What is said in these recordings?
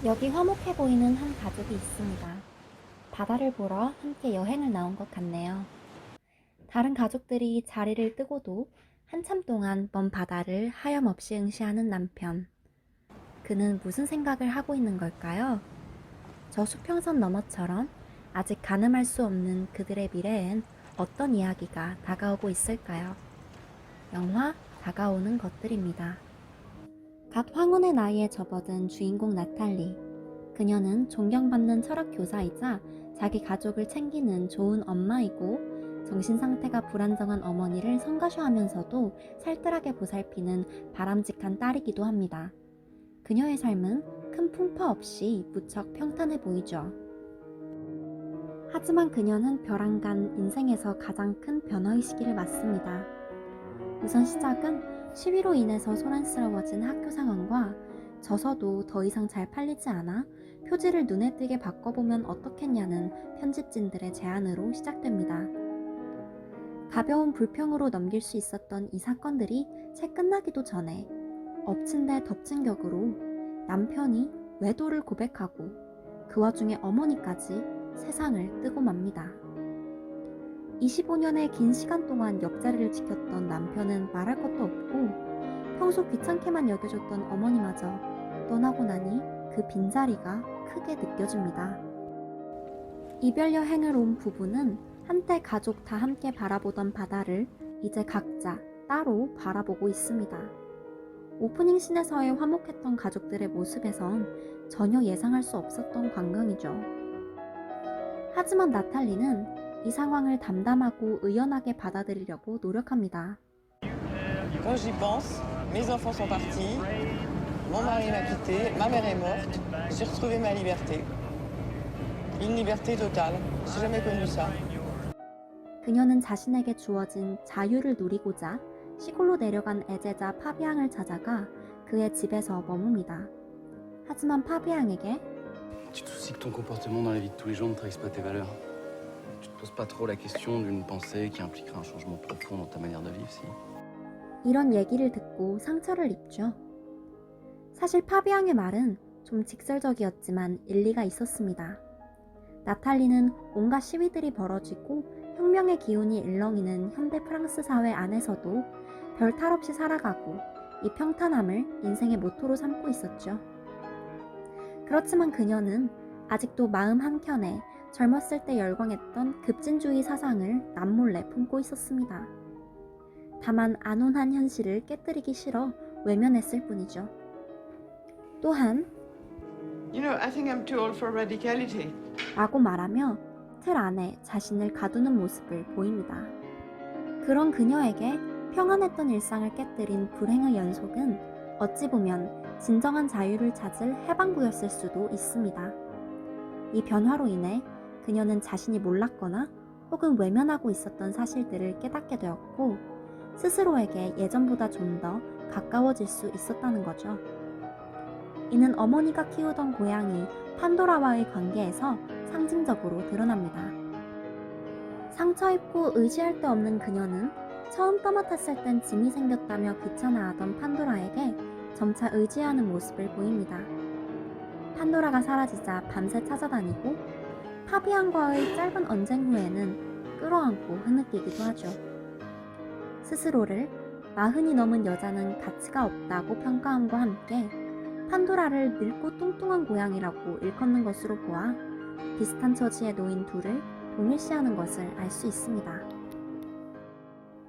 여기 화목해 보이는 한 가족이 있습니다. 바다를 보러 함께 여행을 나온 것 같네요. 다른 가족들이 자리를 뜨고도 한참 동안 먼 바다를 하염없이 응시하는 남편. 그는 무슨 생각을 하고 있는 걸까요? 저 수평선 너머처럼 아직 가늠할 수 없는 그들의 미래엔 어떤 이야기가 다가오고 있을까요? 영화 다가오는 것들입니다. 갓 황혼의 나이에 접어든 주인공 나탈리. 그녀는 존경받는 철학 교사이자 자기 가족을 챙기는 좋은 엄마이고 정신 상태가 불안정한 어머니를 성가셔하면서도 살뜰하게 보살피는 바람직한 딸이기도 합니다. 그녀의 삶은 큰 풍파 없이 무척 평탄해 보이죠. 하지만 그녀는 벼랑간 인생에서 가장 큰 변화의 시기를 맞습니다. 우선 시작은 시위로 인해서 소란스러워진 학교 상황과 저서도 더 이상 잘 팔리지 않아 표지를 눈에 띄게 바꿔보면 어떻겠냐는 편집진들의 제안으로 시작됩니다. 가벼운 불평으로 넘길 수 있었던 이 사건들이 채 끝나기도 전에 엎친 데 덮친 격으로 남편이 외도를 고백하고 그 와중에 어머니까지 세상을 뜨고 맙니다. 25년의 긴 시간 동안 옆자리를 지켰던 남편은 말할 것도 없고 평소 귀찮게만 여겨줬던 어머니마저 떠나고 나니 그 빈자리가 크게 느껴집니다. 이별 여행을 온 부부는 한때 가족 다 함께 바라보던 바다를 이제 각자 따로 바라보고 있습니다. 오프닝 씬에서의 화목했던 가족들의 모습에선 전혀 예상할 수 없었던 광경이죠. 하지만 나탈리는 이 상황을 담담하고 의연하게 받아들이려고 노력합니다. Quand j'y pense, mes enfants sont partis, mon mari m'a quitté, ma mère est morte, j'ai retrouvé ma liberté. Une liberté totale. J'ai jamais connu ça. 그녀는 자신에게 주어진 자유를 누리고자 시골로 내려간 애제자 파비앙을 찾아가 그의 집에서 머뭅니다. 하지만 파비앙에게 Tu te soucies que ton comportement dans la vie de tous les jours ne trahisse pas tes valeurs. Tu te poses pas trop la question d'une pensée qui impliquerait un changement profond dans ta manière de vivre, si? 이런 얘기를 듣고 상처를 입죠. 사실 파비앙의 말은 좀 직설적이었지만 일리가 있었습니다. 나탈리는 온갖 시위들이 벌어지고 혁명의 기운이 일렁이는 현대 프랑스 사회 안에서도 별 탈 없이 살아가고 이 평탄함을 인생의 모토로 삼고 있었죠. 그렇지만 그녀는 아직도 마음 한켠에 젊었을 때 열광했던 급진주의 사상을 남몰래 품고 있었습니다. 다만 안온한 현실을 깨뜨리기 싫어 외면했을 뿐이죠. 또한 You know, I think I'm too old for radicality. 라고 말하며 틀 안에 자신을 가두는 모습을 보입니다. 그런 그녀에게 평안했던 일상을 깨뜨린 불행의 연속은 어찌 보면 진정한 자유를 찾을 해방구였을 수도 있습니다. 이 변화로 인해 그녀는 자신이 몰랐거나 혹은 외면하고 있었던 사실들을 깨닫게 되었고 스스로에게 예전보다 좀 더 가까워질 수 있었다는 거죠. 이는 어머니가 키우던 고양이 판도라와의 관계에서 상징적으로 드러납니다. 상처 입고 의지할 데 없는 그녀는 처음 떠맡았을 땐 짐이 생겼다며 귀찮아하던 판도라에게 점차 의지하는 모습을 보입니다. 판도라가 사라지자 밤새 찾아다니고 파비앙과의 짧은 언쟁 후에는 끌어안고 흐느끼기도 하죠. 스스로를 마흔이 넘은 여자는 가치가 없다고 평가함과 함께 판도라를 늙고 뚱뚱한 고양이라고 일컫는 것으로 보아 비슷한 처지에 놓인 둘을 동일시하는 것을 알 수 있습니다.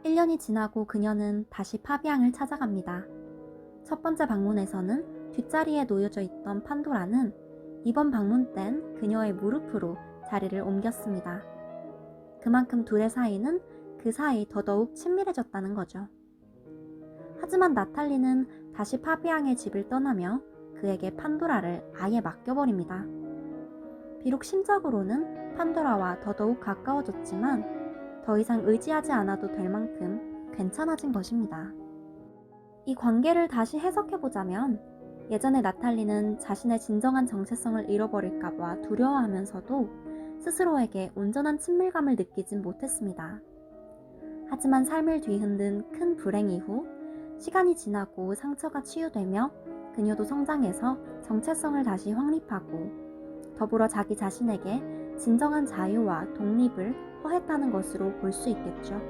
1년이 지나고 그녀는 다시 파비앙을 찾아갑니다. 첫 번째 방문에서는 뒷자리에 놓여져 있던 판도라는 이번 방문 땐 그녀의 무릎으로 자리를 옮겼습니다. 그만큼 둘의 사이는 그 사이 더더욱 친밀해졌다는 거죠. 하지만 나탈리는 다시 파비앙의 집을 떠나며 그에게 판도라를 아예 맡겨버립니다. 비록 심적으로는 판도라와 더더욱 가까워졌지만 더 이상 의지하지 않아도 될 만큼 괜찮아진 것입니다. 이 관계를 다시 해석해보자면 예전에 나탈리는 자신의 진정한 정체성을 잃어버릴까봐 두려워하면서도 스스로에게 온전한 친밀감을 느끼진 못했습니다. 하지만 삶을 뒤흔든 큰 불행 이후 시간이 지나고 상처가 치유되며 그녀도 성장해서 정체성을 다시 확립하고 더불어 자기 자신에게 진정한 자유와 독립을 허했다는 것으로 볼 수 있겠죠.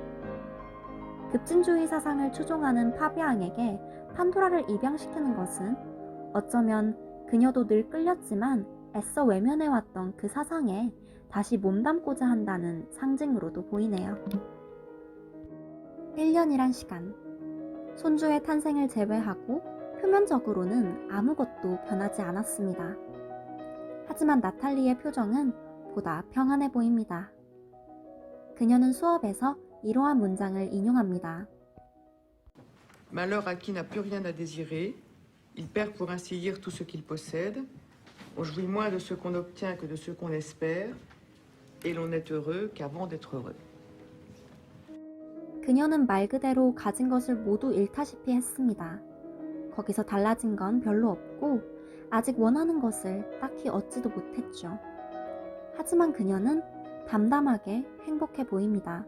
급진주의 사상을 추종하는 파비앙에게 판도라를 입양시키는 것은 어쩌면 그녀도 늘 끌렸지만 애써 외면해왔던 그 사상에 다시 몸담고자 한다는 상징으로도 보이네요. 1년이란 시간. 손주의 탄생을 제외하고 표면적으로는 아무것도 변하지 않았습니다. 하지만 나탈리의 표정은 보다 평안해 보입니다. 그녀는 수업에서 이러한 문장을 인용합니다. Malheur à qui n'a plus rien à désirer, il perd pour ainsi dire tout ce qu'il possède, on jouit moins de ce qu'on obtient que de ce qu'on espère, et l'on est heureux qu'avant d'être heureux. 그녀는 말 그대로 가진 것을 모두 잃다시피 했습니다. 거기서 달라진 건 별로 없고 아직 원하는 것을 딱히 얻지도 못했죠. 하지만 그녀는 담담하게 행복해 보입니다.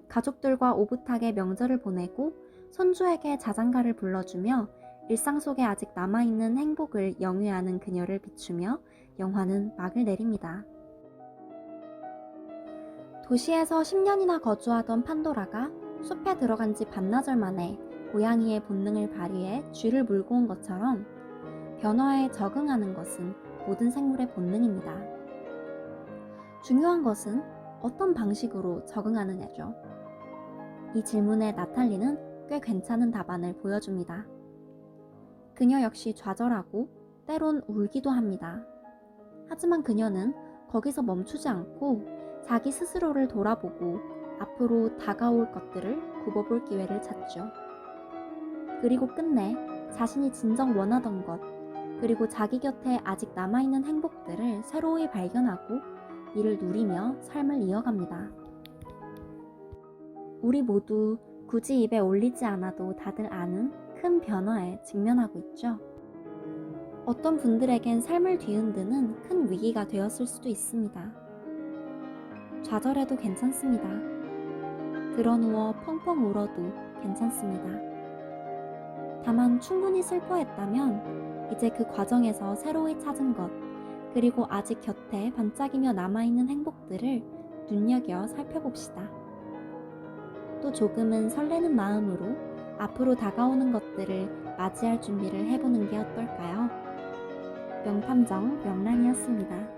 가족들과 오붓하게 명절을 보내고 손주에게 자장가를 불러주며 일상 속에 아직 남아있는 행복을 영위하는 그녀를 비추며 영화는 막을 내립니다. 도시에서 10년이나 거주하던 판도라가 숲에 들어간 지 반나절 만에 고양이의 본능을 발휘해 쥐를 물고 온 것처럼 변화에 적응하는 것은 모든 생물의 본능입니다. 중요한 것은 어떤 방식으로 적응하느냐죠. 이 질문에 나탈리는 꽤 괜찮은 답안을 보여줍니다. 그녀 역시 좌절하고 때론 울기도 합니다. 하지만 그녀는 거기서 멈추지 않고 자기 스스로를 돌아보고 앞으로 다가올 것들을 굽어볼 기회를 찾죠. 그리고 끝내 자신이 진정 원하던 것, 그리고 자기 곁에 아직 남아있는 행복들을 새로이 발견하고 이를 누리며 삶을 이어갑니다. 우리 모두 굳이 입에 올리지 않아도 다들 아는 큰 변화에 직면하고 있죠. 어떤 분들에겐 삶을 뒤흔드는 큰 위기가 되었을 수도 있습니다. 좌절해도 괜찮습니다. 드러누워 펑펑 울어도 괜찮습니다. 다만 충분히 슬퍼했다면 이제 그 과정에서 새로이 찾은 것, 그리고 아직 곁에 반짝이며 남아있는 행복들을 눈여겨 살펴봅시다. 또 조금은 설레는 마음으로 앞으로 다가오는 것들을 맞이할 준비를 해보는 게 어떨까요? 명탐정 명란이었습니다.